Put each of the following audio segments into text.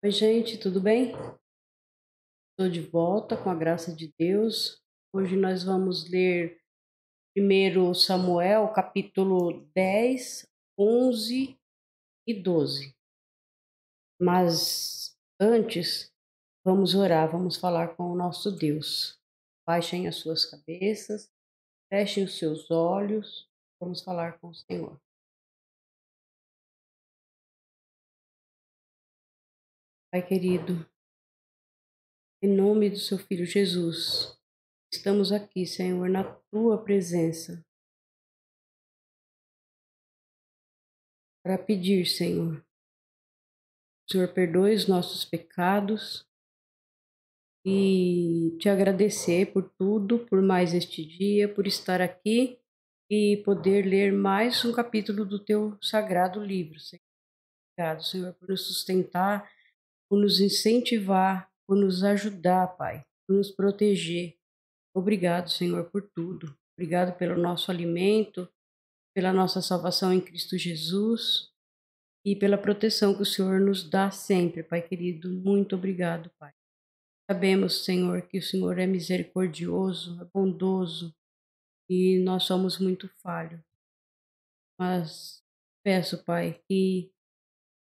Oi, gente, tudo bem? Estou de volta com a graça de Deus. Hoje nós vamos ler 1 Samuel, capítulo 10, 11 e 12. Mas antes, vamos orar, vamos falar com o nosso Deus. Baixem as suas cabeças, fechem os seus olhos, vamos falar com o Senhor. Pai querido, em nome do seu Filho Jesus, estamos aqui, Senhor, na tua presença, para pedir, Senhor, o Senhor perdoe os nossos pecados e te agradecer por tudo, por mais este dia, por estar aqui e poder ler mais um capítulo do teu sagrado livro, Senhor. Obrigado, Senhor, por nos sustentar, por nos incentivar, por nos ajudar, Pai, por nos proteger. Obrigado, Senhor, por tudo. Obrigado pelo nosso alimento, pela nossa salvação em Cristo Jesus e pela proteção que o Senhor nos dá sempre, Pai querido. Muito obrigado, Pai. Sabemos, Senhor, que o Senhor é misericordioso, é bondoso e nós somos muito falhos. Mas peço, Pai, que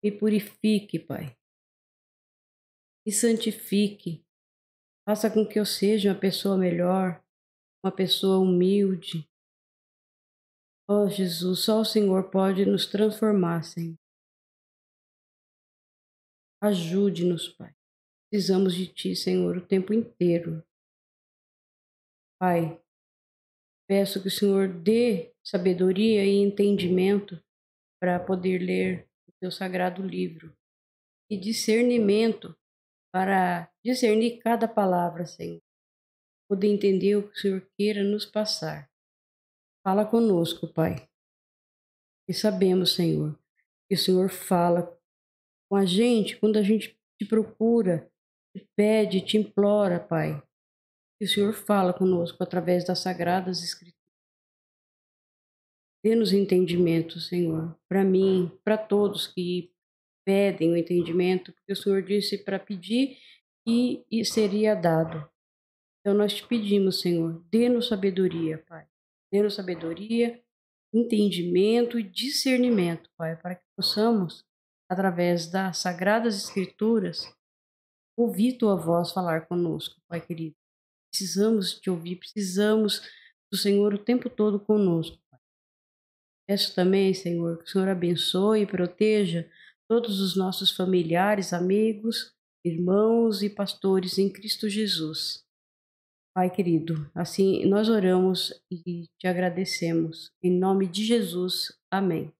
me purifique, Pai, me santifique, faça com que eu seja uma pessoa melhor, uma pessoa humilde. Oh, Jesus, só o Senhor pode nos transformar, Senhor. Ajude-nos, Pai. Precisamos de Ti, Senhor, o tempo inteiro. Pai, peço que o Senhor dê sabedoria e entendimento para poder ler o teu sagrado livro e discernimento para discernir cada palavra, Senhor, poder entender o que o Senhor queira nos passar. Fala conosco, Pai, e sabemos, Senhor, que o Senhor fala com a gente quando a gente te procura, te pede, te implora, Pai, que o Senhor fala conosco através das sagradas escrituras. Dê-nos entendimento, Senhor, para mim, para todos que pedem o entendimento, porque o Senhor disse para pedir e seria dado. Então nós te pedimos, Senhor, dê-nos sabedoria, Pai. Dê-nos sabedoria, entendimento e discernimento, Pai, para que possamos, através das sagradas escrituras, ouvir tua voz falar conosco, Pai querido. Precisamos te ouvir, precisamos do Senhor o tempo todo conosco. Peço também, Senhor, que o Senhor abençoe e proteja todos os nossos familiares, amigos, irmãos e pastores em Cristo Jesus. Pai querido, assim nós oramos e te agradecemos. Em nome de Jesus. Amém.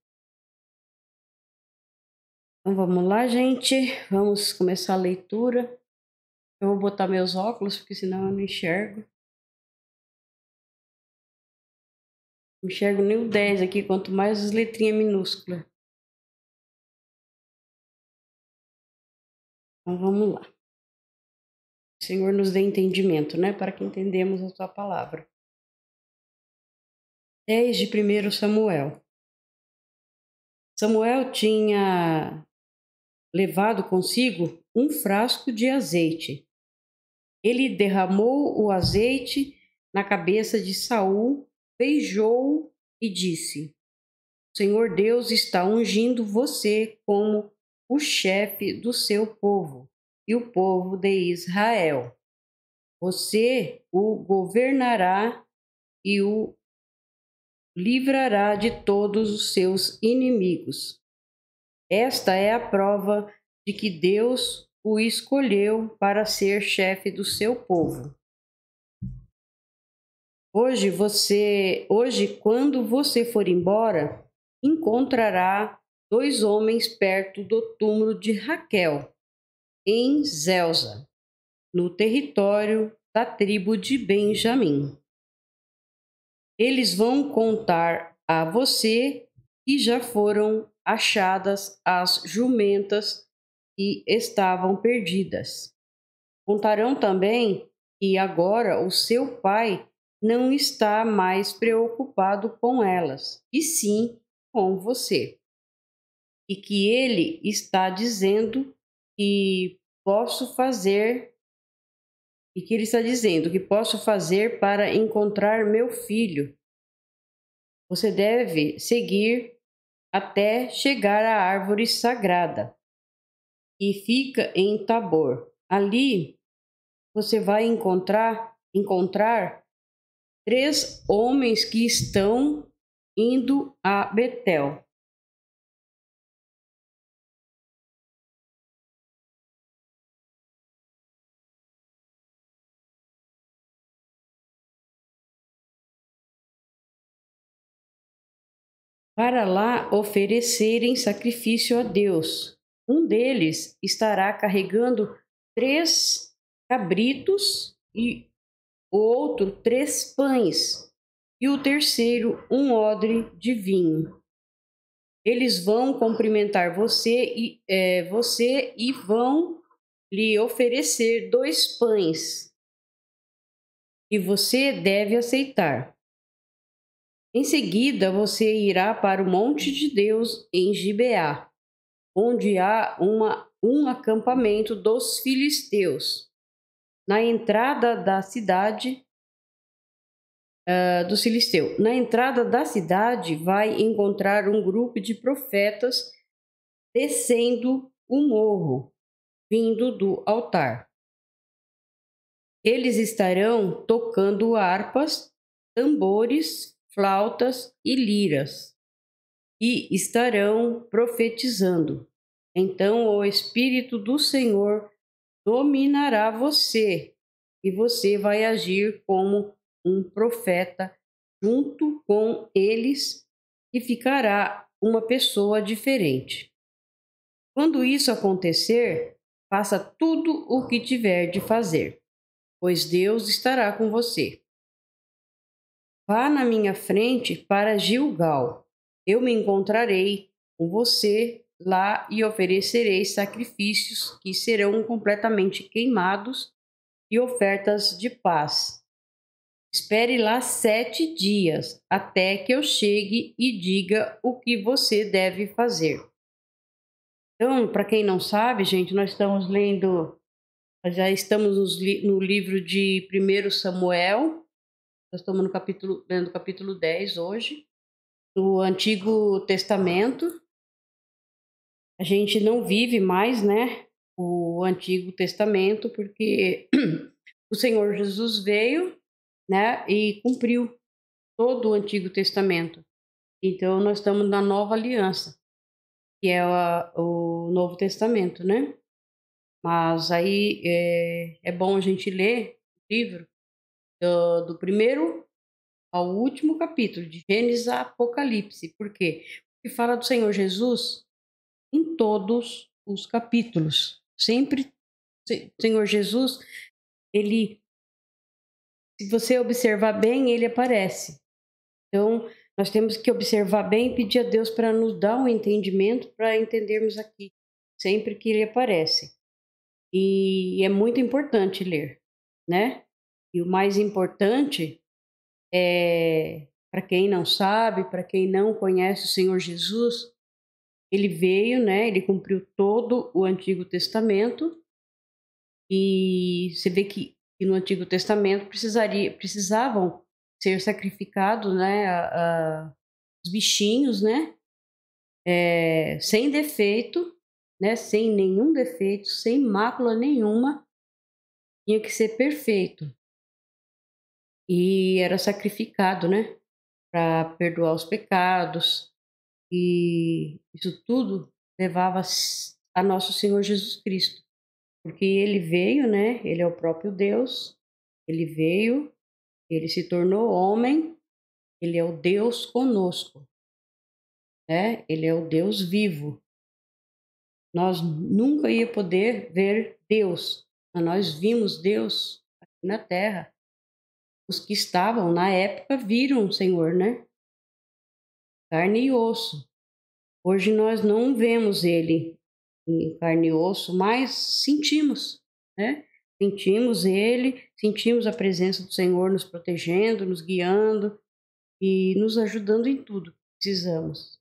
Então vamos lá, gente. Vamos começar a leitura. Eu vou botar meus óculos, porque senão eu não enxergo. Não enxergo nem o 10 aqui, quanto mais as letrinhas minúsculas. Então vamos lá. O Senhor nos dê entendimento, né? Para que entendamos a tua palavra. 10 de 1 Samuel. Samuel tinha levado consigo um frasco de azeite. Ele derramou o azeite na cabeça de Saul, beijou-o e disse: O Senhor Deus está ungindo você como o chefe do seu povo e o povo de Israel. Você o governará e o livrará de todos os seus inimigos. Esta é a prova de que Deus o escolheu para ser chefe do seu povo. Hoje, quando você for embora, encontrará 2 homens perto do túmulo de Raquel, em Zelza, no território da tribo de Benjamim. Eles vão contar a você que já foram achadas as jumentas que estavam perdidas. Contarão também que agora o seu pai não está mais preocupado com elas, e sim com você. E que ele está dizendo que posso fazer, e que ele está dizendo que posso fazer para encontrar meu filho. Você deve seguir até chegar à árvore sagrada, que fica em Tabor. Ali você vai encontrar 3 homens que estão indo a Betel. Para lá oferecerem sacrifício a Deus. Um deles estará carregando 3 cabritos e o outro 3 pães e o terceiro um odre de vinho. Eles vão cumprimentar você e vão lhe oferecer 2 pães e você deve aceitar. Em seguida, você irá para o monte de Deus em Gibeá, onde há um acampamento dos filisteus. Na entrada da cidade do Filisteu. Na entrada da cidade, vai encontrar um grupo de profetas descendo o morro, vindo do altar. Eles estarão tocando harpas, tambores, flautas e liras, e estarão profetizando. Então o Espírito do Senhor dominará você, e você vai agir como um profeta junto com eles, e ficará uma pessoa diferente. Quando isso acontecer, faça tudo o que tiver de fazer, pois Deus estará com você. Vá na minha frente para Gilgal. Eu me encontrarei com você lá e oferecerei sacrifícios que serão completamente queimados e ofertas de paz. Espere lá 7 dias até que eu chegue e diga o que você deve fazer. Então, para quem não sabe, gente, nós já estamos no livro de 1 Samuel. Nós estamos lendo o capítulo 10 hoje, do Antigo Testamento. A gente não vive mais, né, o Antigo Testamento, porque o Senhor Jesus veio, né, e cumpriu todo o Antigo Testamento. Então, nós estamos na Nova Aliança, que é o Novo Testamento, né? Mas aí é bom a gente ler o livro do primeiro ao último capítulo, de Gênesis a Apocalipse. Por quê? Porque fala do Senhor Jesus em todos os capítulos. Sempre o Senhor Jesus, ele, se você observar bem, ele aparece. Então, nós temos que observar bem e pedir a Deus para nos dar um entendimento para entendermos aqui, sempre que ele aparece. E é muito importante ler, né? E o mais importante é, para quem não sabe, para quem não conhece o Senhor Jesus, ele veio, né? Ele cumpriu todo o Antigo Testamento. E você vê que no Antigo Testamento precisavam ser sacrificados, né? Os bichinhos, né? Sem defeito, né? Sem nenhum defeito, sem mácula nenhuma, tinha que ser perfeito. E era sacrificado, né? Para perdoar os pecados. E isso tudo levava a nosso Senhor Jesus Cristo. Porque ele veio, né? Ele é o próprio Deus. Ele veio, ele se tornou homem. Ele é o Deus conosco, né? Ele é o Deus vivo. Nós nunca ia poder ver Deus, mas nós vimos Deus aqui na terra. Os que estavam na época viram o Senhor, né? Carne e osso. Hoje nós não vemos ele em carne e osso, mas sentimos, né? Sentimos ele, sentimos a presença do Senhor nos protegendo, nos guiando e nos ajudando em tudo que precisamos.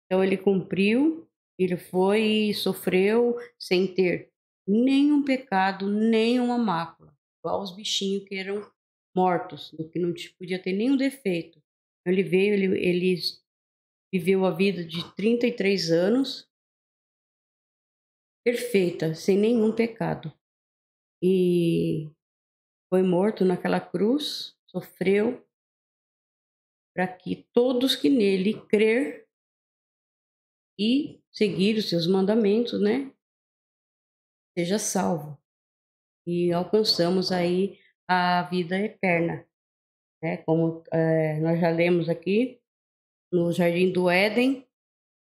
Então ele cumpriu Ele foi e sofreu sem ter nenhum pecado, nenhuma mácula, igual os bichinhos que eram mortos, do que não podia ter nenhum defeito. Ele veio, ele viveu a vida de 33 anos, perfeita, sem nenhum pecado. E foi morto naquela cruz, sofreu, para que todos que nele crer e seguir os seus mandamentos, né, seja salvo. E alcançamos aí a vida eterna, né? Como nós já lemos aqui, no Jardim do Éden,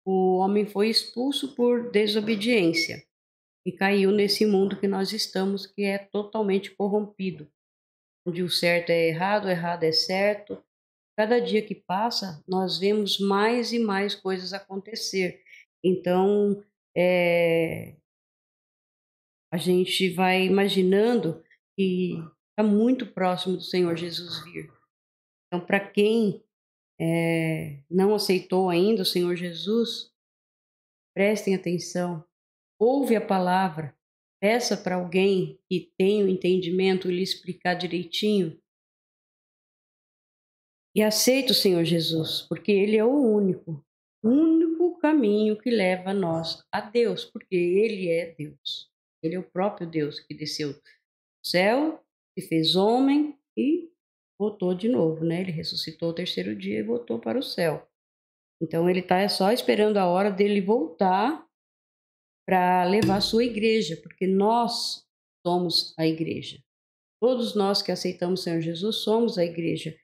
o homem foi expulso por desobediência e caiu nesse mundo que nós estamos, que é totalmente corrompido, onde o certo é errado, o errado é certo. Cada dia que passa, nós vemos mais e mais coisas acontecer. Então, a gente vai imaginando que está muito próximo do Senhor Jesus vir. Então, para quem não aceitou ainda o Senhor Jesus, prestem atenção, ouve a palavra, peça para alguém que tenha o entendimento lhe explicar direitinho e aceite o Senhor Jesus, porque Ele é o único caminho que leva nós a Deus, porque Ele é Deus. Ele é o próprio Deus que desceu do céu, se fez homem e voltou de novo, né? Ele ressuscitou o terceiro dia e voltou para o céu. Então ele está só esperando a hora dele voltar para levar a sua igreja, porque nós somos a igreja. Todos nós que aceitamos o Senhor Jesus somos a igreja.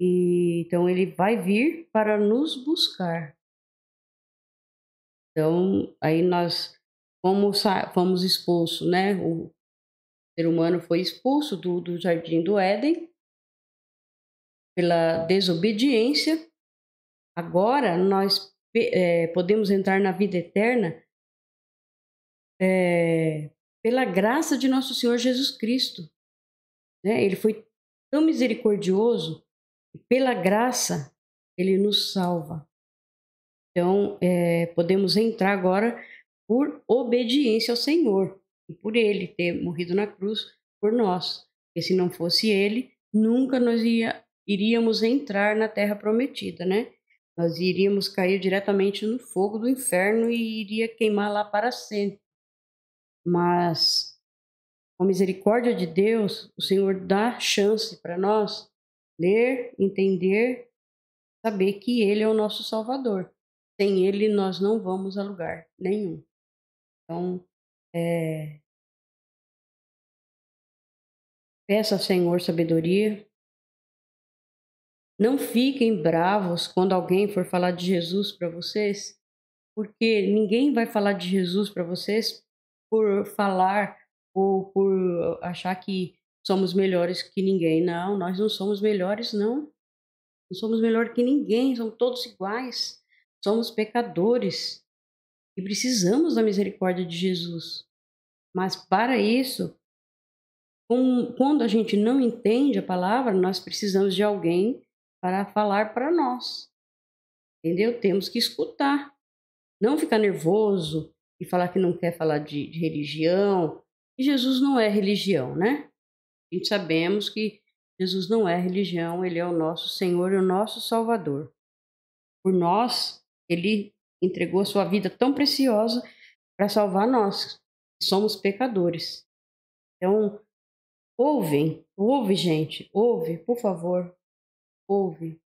E então ele vai vir para nos buscar. Então aí nós fomos expulsos, né? O ser humano foi expulso do Jardim do Éden pela desobediência. Agora nós podemos entrar na vida eterna pela graça de nosso Senhor Jesus Cristo, né? Ele foi tão misericordioso e pela graça ele nos salva. Então podemos entrar agora por obediência ao Senhor e por Ele ter morrido na cruz por nós. Porque se não fosse Ele, nunca nós iríamos entrar na Terra Prometida, né? Nós iríamos cair diretamente no fogo do inferno e iria queimar lá para sempre. Mas, com a misericórdia de Deus, o Senhor dá chance para nós ler, entender, saber que Ele é o nosso Salvador. Sem Ele, nós não vamos a lugar nenhum. Então, peça ao Senhor sabedoria. Não fiquem bravos quando alguém for falar de Jesus para vocês, porque ninguém vai falar de Jesus para vocês por falar ou por achar que somos melhores que ninguém. Não, nós não somos melhores, não. Não somos melhor que ninguém, somos todos iguais. Somos pecadores e precisamos da misericórdia de Jesus. Mas para isso, quando a gente não entende a palavra, nós precisamos de alguém para falar para nós. Entendeu? Temos que escutar. Não ficar nervoso e falar que não quer falar de religião. E Jesus não é religião, né? A gente sabemos que Jesus não é religião, Ele é o nosso Senhor e o nosso Salvador. Por nós, Ele entregou a sua vida tão preciosa para salvar nós, que somos pecadores. Então, ouve, gente, ouve, por favor, ouve.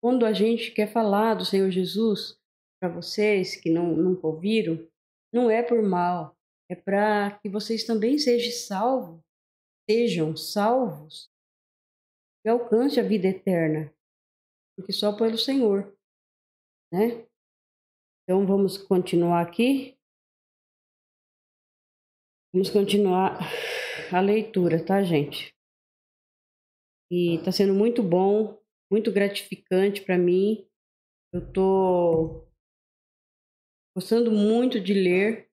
Quando a gente quer falar do Senhor Jesus para vocês que nunca ouviram, não é por mal, é para que vocês também sejam salvos e alcancem a vida eterna, porque só pelo Senhor, né? Então vamos continuar aqui. Vamos continuar a leitura, tá, gente? E está sendo muito bom, muito gratificante para mim. Eu tô gostando muito de ler,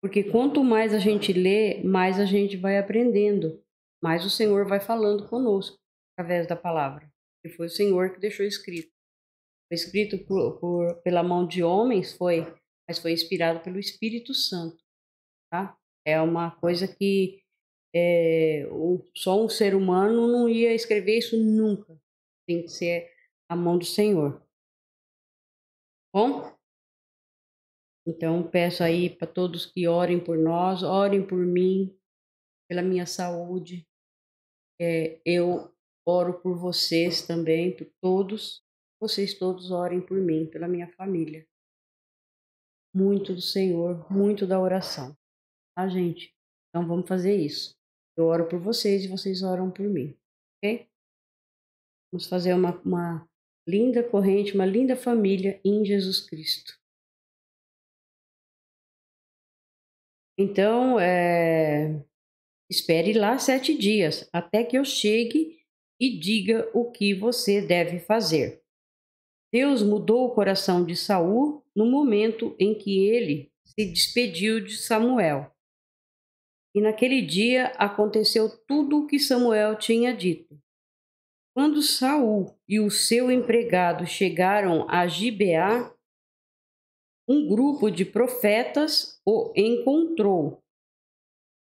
porque quanto mais a gente lê, mais a gente vai aprendendo, mais o Senhor vai falando conosco através da palavra. E foi o Senhor que deixou escrito. Foi escrito pela mão de homens, mas foi inspirado pelo Espírito Santo, tá? É uma coisa que só um ser humano não ia escrever isso nunca. Tem que ser a mão do Senhor. Bom? Então, peço aí para todos que orem por nós, orem por mim, pela minha saúde. Eu oro por vocês também, por todos. Vocês todos orem por mim, pela minha família. Muito do Senhor, muito da oração. Tá, gente? Então, vamos fazer isso. Eu oro por vocês e vocês oram por mim. Ok? Vamos fazer uma linda corrente, uma linda família em Jesus Cristo. Então, espere lá 7 dias, até que eu chegue e diga o que você deve fazer. Deus mudou o coração de Saul no momento em que ele se despediu de Samuel. E naquele dia aconteceu tudo o que Samuel tinha dito. Quando Saul e o seu empregado chegaram a Gibeá, um grupo de profetas o encontrou.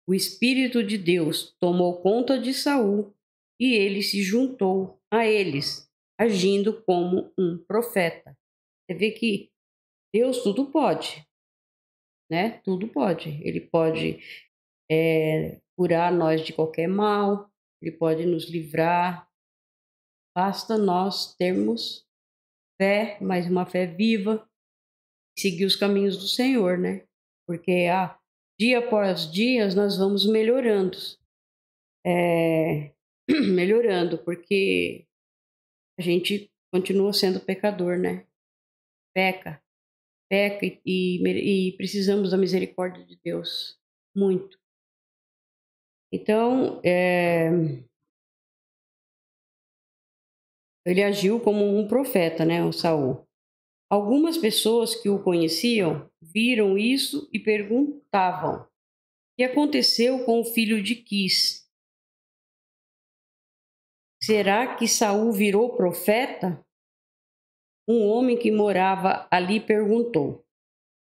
O Espírito de Deus tomou conta de Saul e ele se juntou a eles, agindo como um profeta. Você vê que Deus tudo pode, né? Tudo pode. Ele pode curar nós de qualquer mal, ele pode nos livrar. Basta nós termos fé, mas uma fé viva, e seguir os caminhos do Senhor, né? Porque dia após dia nós vamos melhorando. Melhorando, porque a gente continua sendo pecador, né? Peca e precisamos da misericórdia de Deus, muito. Então, ele agiu como um profeta, né, o Saul. Algumas pessoas que o conheciam viram isso e perguntavam: o que aconteceu com o filho de Quis? Será que Saul virou profeta? Um homem que morava ali perguntou.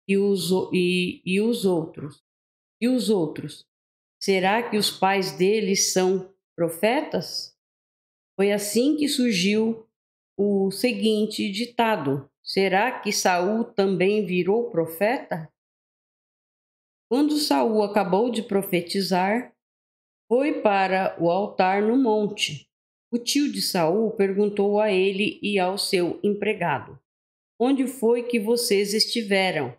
E os outros? E os outros? Será que os pais deles são profetas? Foi assim que surgiu o seguinte ditado: será que Saul também virou profeta? Quando Saul acabou de profetizar, foi para o altar no monte. O tio de Saul perguntou a ele e ao seu empregado: onde foi que vocês estiveram?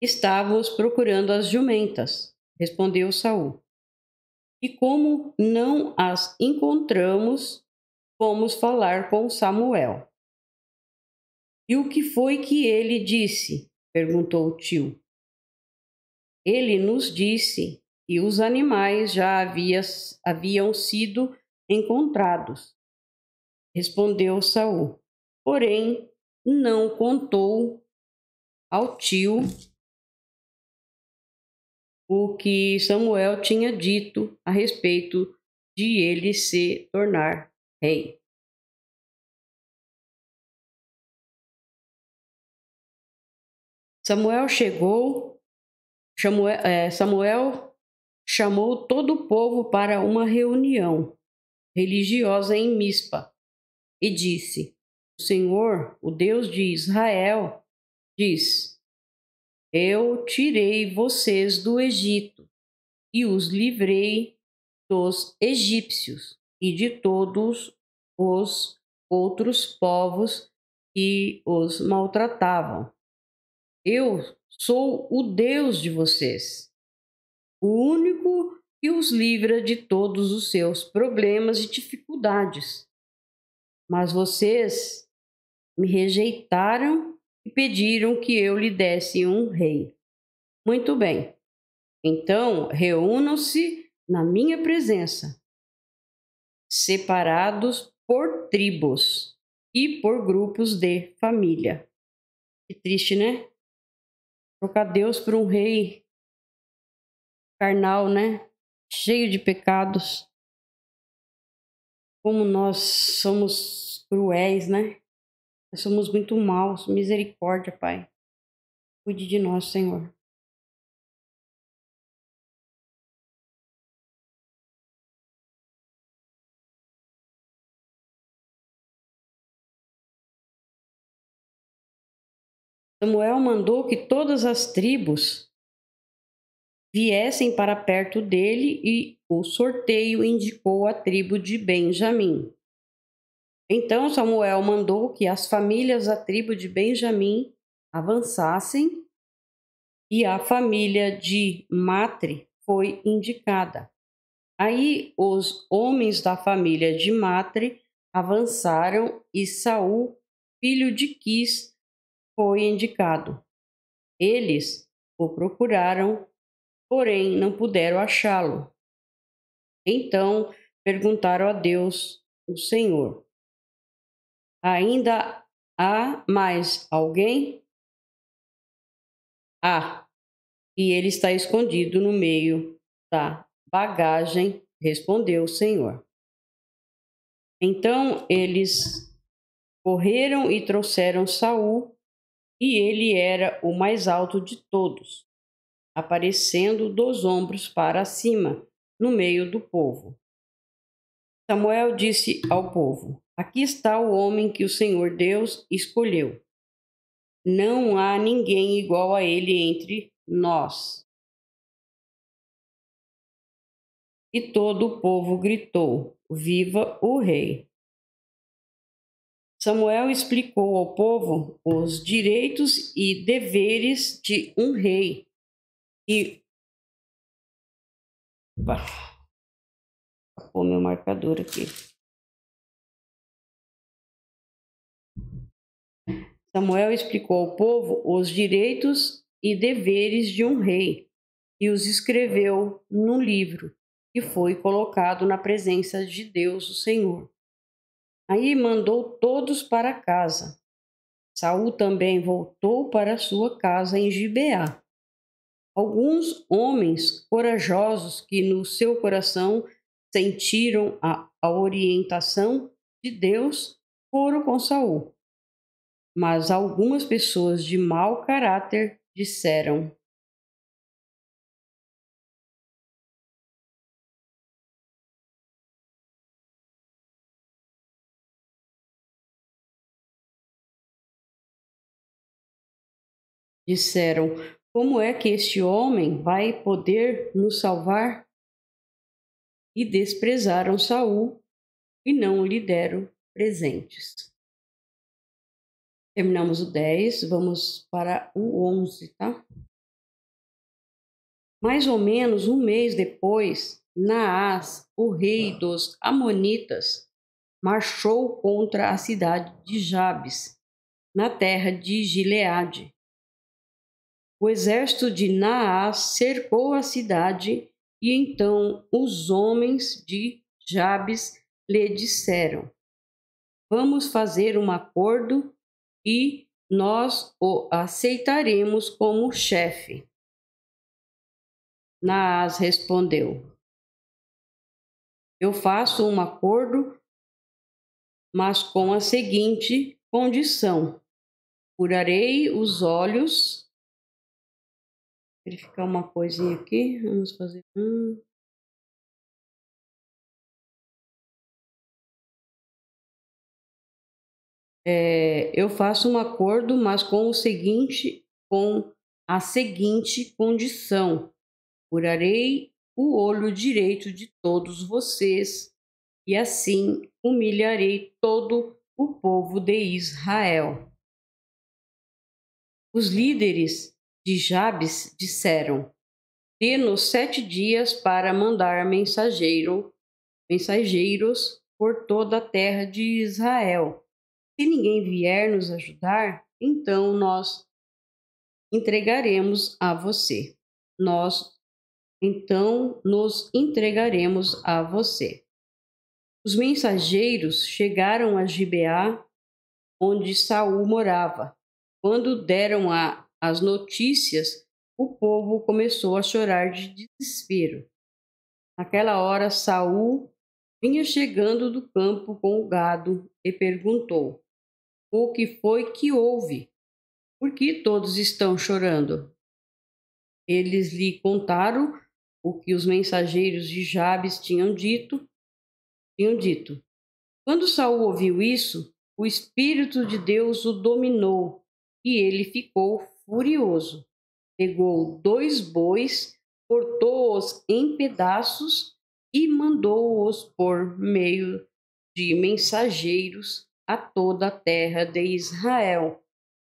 Estávamos procurando as jumentas, respondeu Saul. E como não as encontramos, fomos falar com Samuel. E o que foi que ele disse? Perguntou o tio. Ele nos disse que os animais já haviam sido encontrados, respondeu Saul. Porém, não contou ao tio o que Samuel tinha dito a respeito de ele se tornar rei. Samuel chamou todo o povo para uma reunião religiosa em Mispa e disse: o Senhor, o Deus de Israel, diz: eu tirei vocês do Egito e os livrei dos egípcios e de todos os outros povos que os maltratavam. Eu sou o Deus de vocês, o único que os livra de todos os seus problemas e dificuldades. Mas vocês me rejeitaram e pediram que eu lhe desse um rei. Muito bem. Então, reúnam-se na minha presença, separados por tribos e por grupos de família. Que triste, né? Trocar Deus por um rei carnal, né? Cheio de pecados. Como nós somos cruéis, né? Nós somos muito maus. Misericórdia, Pai. Cuide de nós, Senhor. Samuel mandou que todas as tribos viessem para perto dele e o sorteio indicou a tribo de Benjamim. Então Samuel mandou que as famílias da tribo de Benjamim avançassem e a família de Matre foi indicada. Aí os homens da família de Matre avançaram e Saul, filho de Quis, foi indicado. Eles o procuraram, porém não puderam achá-lo. Então perguntaram a Deus, o Senhor: ainda há mais alguém? Há, e ele está escondido no meio da bagagem, respondeu o Senhor. Então eles correram e trouxeram Saul, e ele era o mais alto de todos, aparecendo dos ombros para cima, no meio do povo. Samuel disse ao povo: aqui está o homem que o Senhor Deus escolheu. Não há ninguém igual a ele entre nós. E todo o povo gritou: viva o rei! Samuel explicou ao povo os direitos e deveres de um rei e vou pôr meu marcador aqui. Samuel explicou ao povo os direitos e deveres de um rei e os escreveu num livro que foi colocado na presença de Deus, o Senhor. Aí mandou todos para casa. Saul também voltou para sua casa em Gibeá. Alguns homens corajosos que no seu coração sentiram a orientação de Deus foram com Saul. Mas algumas pessoas de mau caráter disseram: como é que este homem vai poder nos salvar? E desprezaram Saul e não lhe deram presentes. Terminamos o 10, vamos para o 11, tá? Mais ou menos um mês depois, Naás, o rei dos Amonitas, marchou contra a cidade de Jabes, na terra de Gileade. O exército de Naás cercou a cidade e então os homens de Jabes lhe disseram: vamos fazer um acordo e nós o aceitaremos como chefe. Naás respondeu: eu faço um acordo, mas com a seguinte condição: curarei os olhos. Verificar uma coisinha aqui, vamos fazer. Eu faço um acordo, mas com a seguinte condição: curarei o olho direito de todos vocês, e assim humilharei todo o povo de Israel. Os líderes de Jabes disseram: dê-nos 7 dias para mandar mensageiros por toda a terra de Israel. Se ninguém vier nos ajudar, então nós entregaremos a você. Nos entregaremos a você. Os mensageiros chegaram a Gibeá, onde Saul morava. Quando deram as notícias, o povo começou a chorar de desespero. Naquela hora, Saul vinha chegando do campo com o gado e perguntou: o que foi que houve? Por que todos estão chorando? Eles lhe contaram o que os mensageiros de Jabes tinham dito. Quando Saul ouviu isso, o Espírito de Deus o dominou e ele ficou furioso. Pegou 2 bois, cortou-os em pedaços e mandou-os por meio de mensageiros a toda a terra de Israel,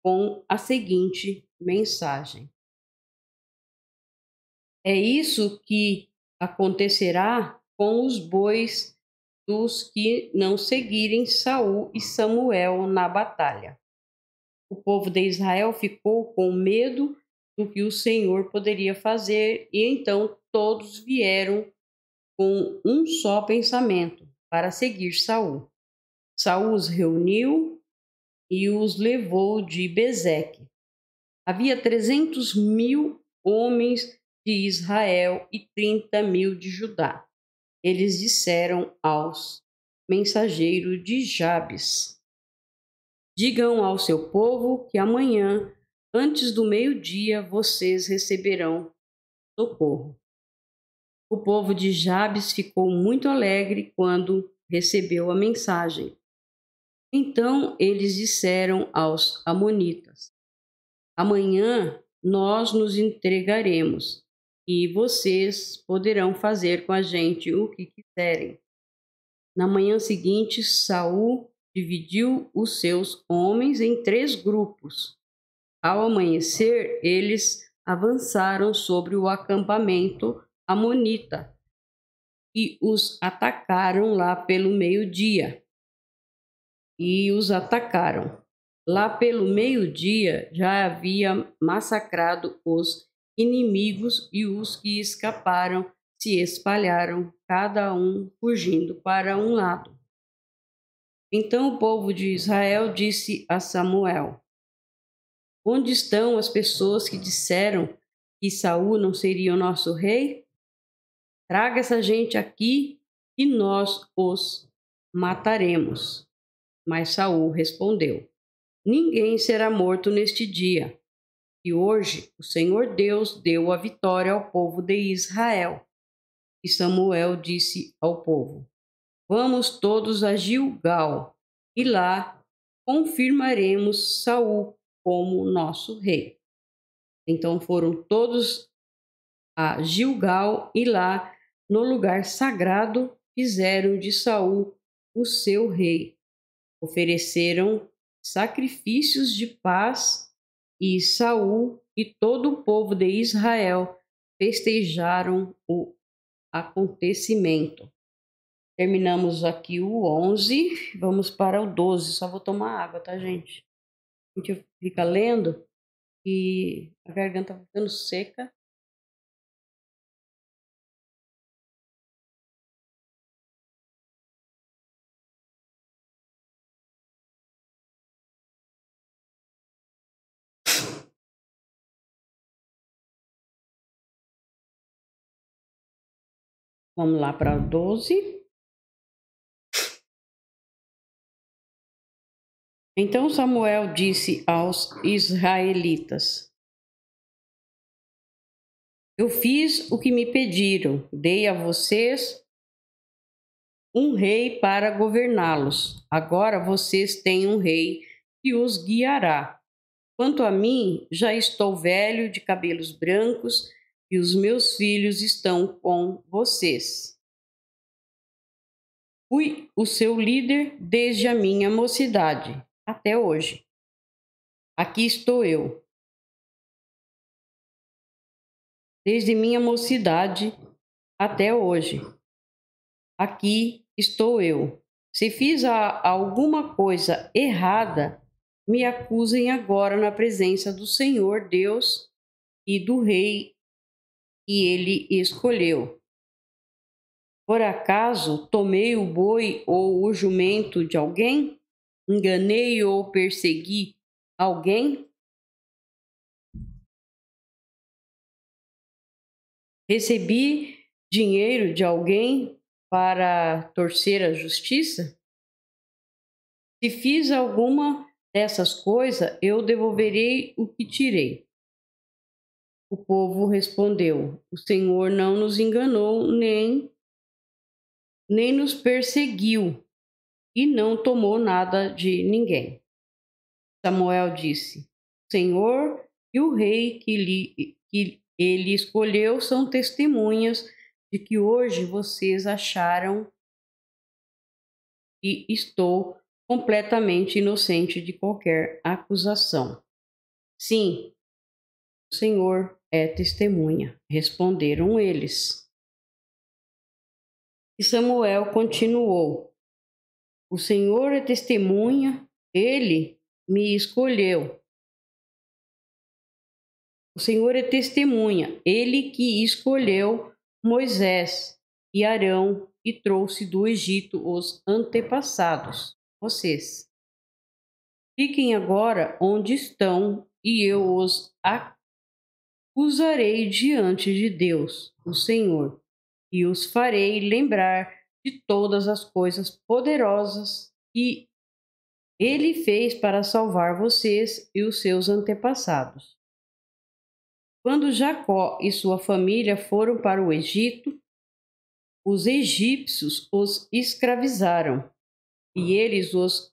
com a seguinte mensagem: é isso que acontecerá com os bois dos que não seguirem Saul e Samuel na batalha. O povo de Israel ficou com medo do que o Senhor poderia fazer, e então todos vieram com um só pensamento para seguir Saul. Saul os reuniu e os levou de Bezeque. Havia 300.000 homens de Israel e 30.000 de Judá. Eles disseram aos mensageiros de Jabes: digam ao seu povo que amanhã, antes do meio-dia, vocês receberão socorro. O povo de Jabes ficou muito alegre quando recebeu a mensagem. Então eles disseram aos amonitas: amanhã nós nos entregaremos e vocês poderão fazer com a gente o que quiserem. Na manhã seguinte, Saul dividiu os seus homens em 3 grupos. Ao amanhecer, eles avançaram sobre o acampamento amonita e os atacaram lá pelo meio-dia. Lá pelo meio-dia já havia massacrado os inimigos, e os que escaparam se espalharam, cada um fugindo para um lado. Então o povo de Israel disse a Samuel: onde estão as pessoas que disseram que Saul não seria o nosso rei? Traga essa gente aqui e nós os mataremos. Mas Saul respondeu: ninguém será morto neste dia. E hoje o Senhor Deus deu a vitória ao povo de Israel. E Samuel disse ao povo: vamos todos a Gilgal, e lá confirmaremos Saul como nosso rei. Então foram todos a Gilgal, e lá, no lugar sagrado, fizeram de Saul o seu rei. Ofereceram sacrifícios de paz, e Saul e todo o povo de Israel festejaram o acontecimento. Terminamos aqui o 11, vamos para o 12. Só vou tomar água, tá, gente? A gente fica lendo e a garganta vai ficando seca. Vamos lá para o 12. Então Samuel disse aos israelitas: eu fiz o que me pediram, dei a vocês um rei para governá-los. Agora vocês têm um rei que os guiará. Quanto a mim, já estou velho, de cabelos brancos, e os meus filhos estão com vocês. Fui o seu líder desde a minha mocidade até hoje. Aqui estou eu. Desde minha mocidade até hoje. Aqui estou eu. Se fiz alguma coisa errada, me acusem agora na presença do Senhor Deus e do rei que ele escolheu. Por acaso tomei o boi ou o jumento de alguém? Enganei ou persegui alguém? Recebi dinheiro de alguém para torcer a justiça? Se fiz alguma dessas coisas eu devolverei o que tirei. O povo respondeu: o Senhor não nos enganou, nem nos perseguiu, e não tomou nada de ninguém. Samuel disse: o Senhor e o rei que ele escolheu são testemunhas de que hoje vocês acharam que estou completamente inocente de qualquer acusação. Sim, o Senhor é testemunha, responderam eles. E Samuel continuou: o Senhor é testemunha, ele me escolheu. O Senhor é testemunha, ele que escolheu Moisés e Arão e trouxe do Egito os antepassados, vocês. Fiquem agora onde estão e eu os acusarei diante de Deus, o Senhor, e os farei lembrar de todas as coisas poderosas que ele fez para salvar vocês e os seus antepassados. Quando Jacó e sua família foram para o Egito, os egípcios os escravizaram, e eles os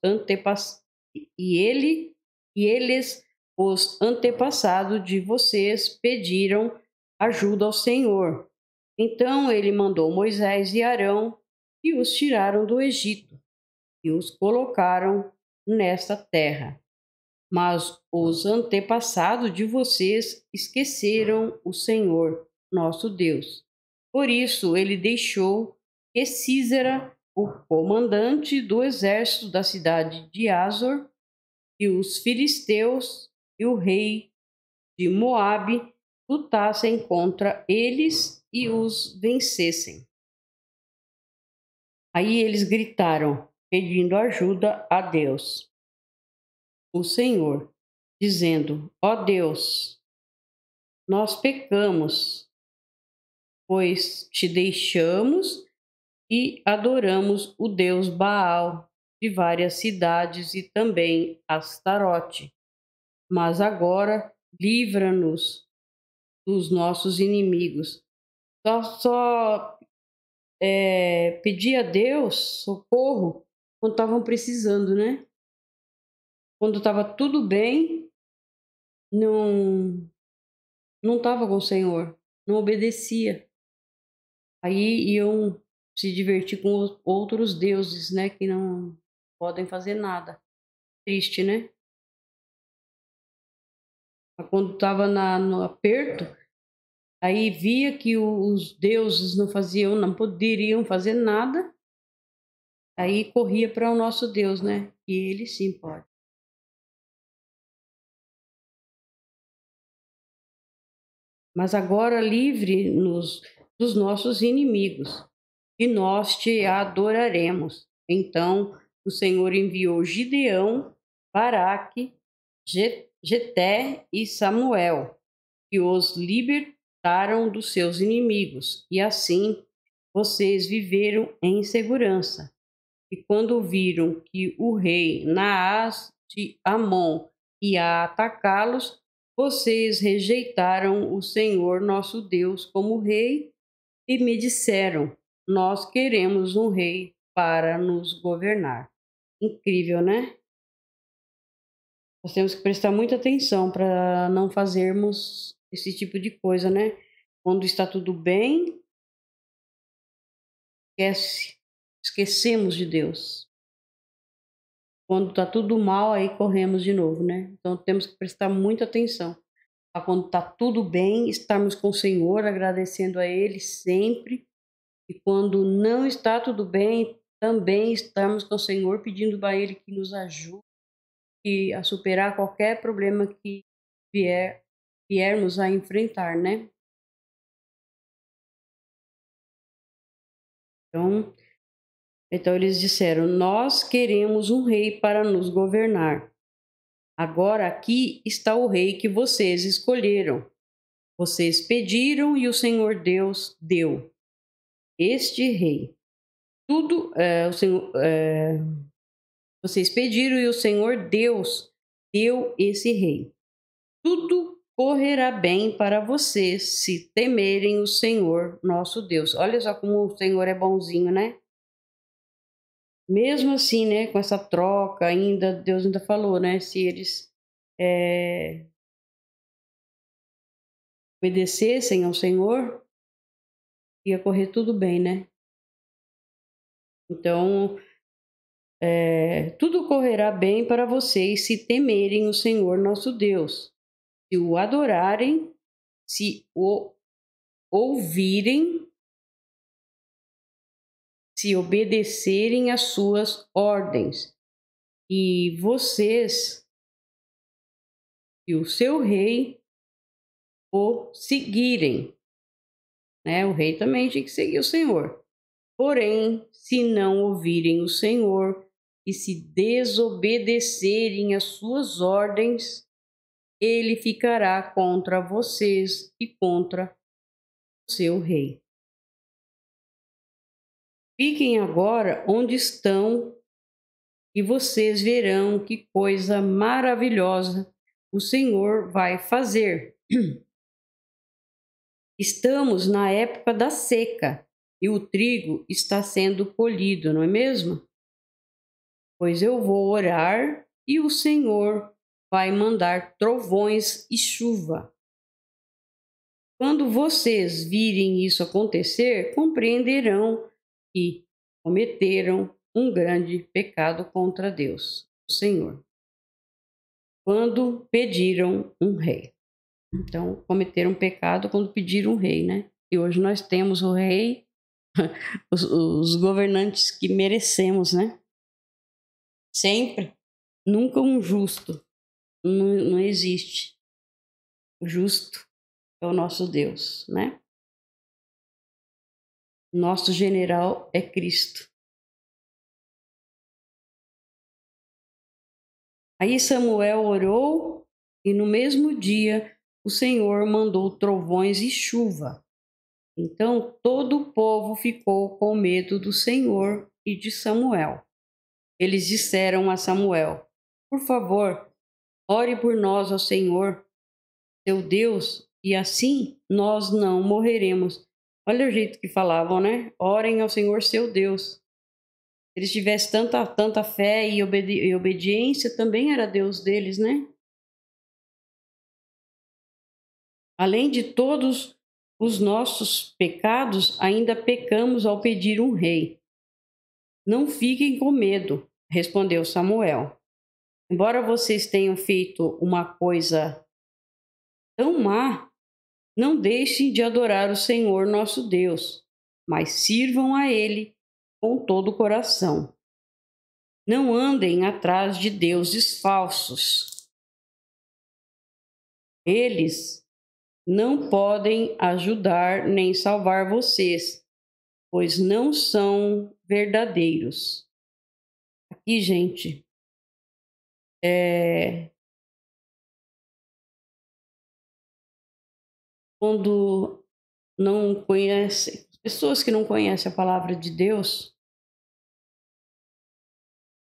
antepassados de vocês pediram ajuda ao Senhor. Então ele mandou Moisés e Arão e os tiraram do Egito e os colocaram nesta terra. Mas os antepassados de vocês esqueceram o Senhor, nosso Deus. Por isso ele deixou que Sísera, o comandante do exército da cidade de Azor, e os filisteus e o rei de Moabe lutassem contra eles e os vencessem. Aí eles gritaram, pedindo ajuda a Deus, o Senhor, dizendo: ó Deus, nós pecamos, pois te deixamos e adoramos o Deus Baal de várias cidades e também Astarote. Mas agora livra-nos dos nossos inimigos. Só pedir a Deus socorro quando estavam precisando, né? Quando estava tudo bem, não estava com o Senhor, não obedecia. Aí iam se divertir com outros deuses, né? Que não podem fazer nada. Triste, né? Mas quando estava no aperto, aí via que os deuses não poderiam fazer nada. Aí corria para o nosso Deus, né? E ele sim pode. Mas agora livre-nos dos nossos inimigos, e nós te adoraremos. Então o Senhor enviou Gideão, Baraque, Jeté e Samuel, que os libertaram dos seus inimigos, e assim vocês viveram em segurança. E quando viram que o rei Naás de Amon ia atacá-los, vocês rejeitaram o Senhor nosso Deus como rei e me disseram: nós queremos um rei para nos governar. Incrível, né? Nós temos que prestar muita atenção para não fazermos esse tipo de coisa, né? Quando está tudo bem, esquecemos de Deus. Quando está tudo mal, aí corremos de novo, né? Então temos que prestar muita atenção. A quando está tudo bem, estarmos com o Senhor, agradecendo a Ele sempre. E quando não está tudo bem, também estarmos com o Senhor, pedindo a Ele que nos ajude a superar qualquer problema que viermos a enfrentar, né? Então eles disseram: nós queremos um rei para nos governar. Agora aqui está o rei que vocês escolheram. Vocês pediram e o Senhor Deus deu. Este rei. Vocês pediram e o Senhor Deus deu esse rei. Tudo correrá bem para vocês se temerem o Senhor nosso Deus. Olha só como o Senhor é bonzinho, né? Mesmo assim, né, com essa troca ainda, Deus ainda falou, né, se eles obedecessem ao Senhor, ia correr tudo bem, né? Então, tudo correrá bem para vocês se temerem o Senhor nosso Deus, se o adorarem, se o ouvirem, se obedecerem às suas ordens. E vocês e o seu rei o seguirem. Né? O rei também tinha que seguir o Senhor. Porém, se não ouvirem o Senhor e se desobedecerem às suas ordens, ele ficará contra vocês e contra o seu rei. Fiquem agora onde estão e vocês verão que coisa maravilhosa o Senhor vai fazer. Estamos na época da seca e o trigo está sendo colhido, não é mesmo? Pois eu vou orar e o Senhor vai mandar trovões e chuva. Quando vocês virem isso acontecer, compreenderão que cometeram um grande pecado contra Deus, o Senhor, quando pediram um rei. Então, cometeram pecado quando pediram um rei, né? E hoje nós temos o rei, os governantes que merecemos, né? Sempre. Nunca um justo. Não existe. O justo é o nosso Deus, né? Nosso general é Cristo. Aí Samuel orou e no mesmo dia o Senhor mandou trovões e chuva. Então todo o povo ficou com medo do Senhor e de Samuel. Eles disseram a Samuel: por favor, ore por nós ao Senhor, seu Deus, e assim nós não morreremos. Olha o jeito que falavam, né? Orem ao Senhor, seu Deus. Se eles tivessem tanta fé e obediência, também era Deus deles, né? Além de todos os nossos pecados, ainda pecamos ao pedir um rei. Não fiquem com medo, respondeu Samuel. Embora vocês tenham feito uma coisa tão má, não deixem de adorar o Senhor nosso Deus, mas sirvam a Ele com todo o coração. Não andem atrás de deuses falsos. Eles não podem ajudar nem salvar vocês, pois não são verdadeiros. Aqui, gente, quando não conhecem, pessoas que não conhecem a palavra de Deus,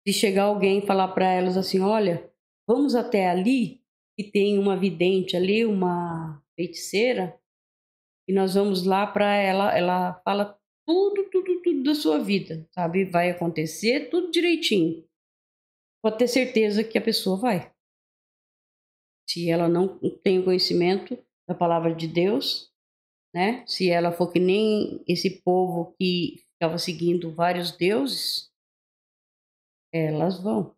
se chegar alguém e falar para elas assim, olha, vamos até ali, que tem uma vidente ali, uma feiticeira, e nós vamos lá para ela fala tudo da sua vida, sabe? Vai acontecer tudo direitinho. Pode ter certeza que a pessoa vai. Se ela não tem o conhecimento da palavra de Deus, né? Se ela for que nem esse povo que ficava seguindo vários deuses, elas vão.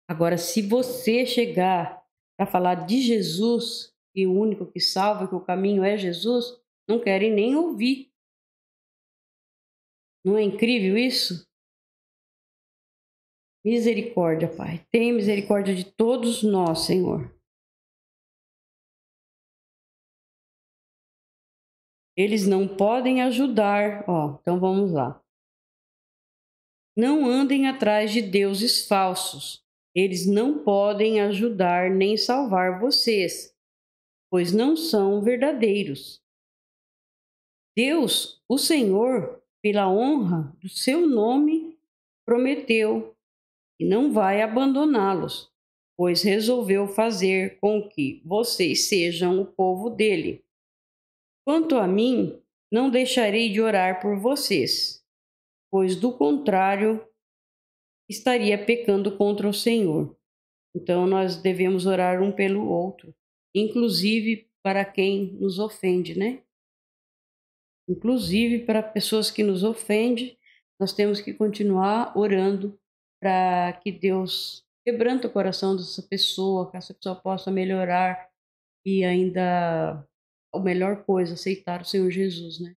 Agora, se você chegar para falar de Jesus, e o único que salva, que o caminho é Jesus, não querem nem ouvir. Não é incrível isso? Misericórdia, Pai. Tenha misericórdia de todos nós, Senhor. Eles não podem ajudar. Então vamos lá. Não andem atrás de deuses falsos. Eles não podem ajudar nem salvar vocês, pois não são verdadeiros. Deus, o Senhor, pela honra do seu nome, prometeu que não vai abandoná-los, pois resolveu fazer com que vocês sejam o povo dele. Quanto a mim, não deixarei de orar por vocês, pois do contrário, estaria pecando contra o Senhor. Então, nós devemos orar um pelo outro, inclusive para quem nos ofende, né? Inclusive para pessoas que nos ofendem, nós temos que continuar orando para que Deus quebrante o coração dessa pessoa, que essa pessoa possa melhorar e ainda a melhor coisa, aceitar o Senhor Jesus, né?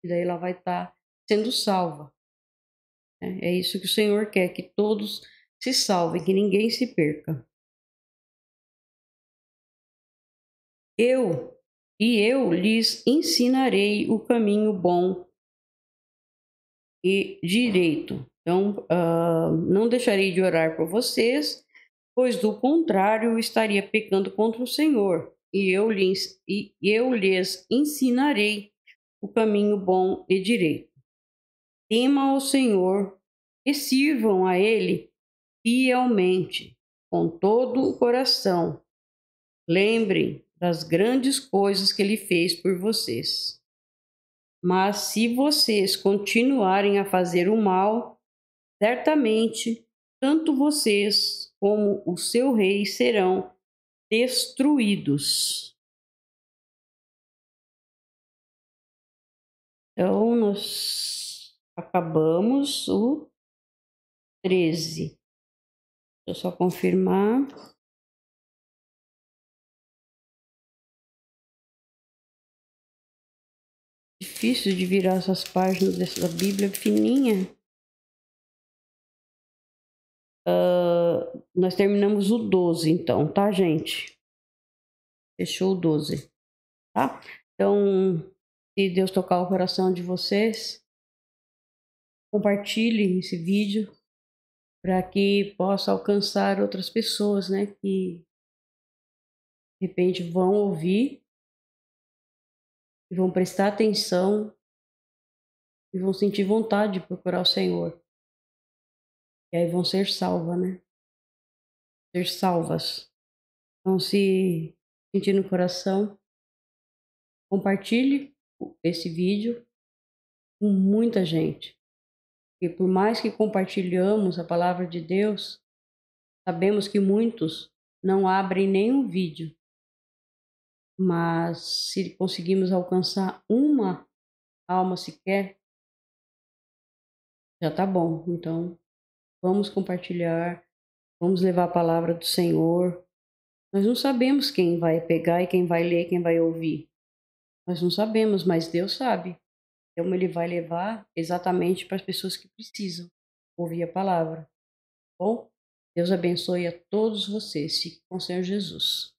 E daí ela vai estar sendo salva, né? É isso que o Senhor quer, que todos se salvem, que ninguém se perca. Eu lhes ensinarei o caminho bom e direito. Então, não deixarei de orar por vocês, pois do contrário estaria pecando contra o Senhor. E eu lhes ensinarei o caminho bom e direito. Temam ao Senhor e sirvam a Ele fielmente, com todo o coração. Lembrem das grandes coisas que Ele fez por vocês. Mas se vocês continuarem a fazer o mal, certamente tanto vocês como o seu rei serão destruídos. Então, nós acabamos o 13. Deixa eu só confirmar. Difícil de virar essas páginas dessa Bíblia fininha. Nós terminamos o 12, então, tá, gente? Fechou o 12, tá? Então, se Deus tocar o coração de vocês, compartilhe esse vídeo para que possa alcançar outras pessoas, né? Que de repente vão ouvir e vão prestar atenção e vão sentir vontade de procurar o Senhor. E aí vão ser salvas, né? Ser salvas. Então, se sentir no coração, compartilhe esse vídeo com muita gente. E por mais que compartilhamos a palavra de Deus, sabemos que muitos não abrem nenhum vídeo. Mas se conseguimos alcançar uma alma sequer, já tá bom. Então, vamos compartilhar, vamos levar a palavra do Senhor. Nós não sabemos quem vai pegar e quem vai ler, quem vai ouvir. Nós não sabemos, mas Deus sabe. Então, Ele vai levar exatamente para as pessoas que precisam ouvir a palavra. Bom, Deus abençoe a todos vocês. Fique com o Senhor Jesus.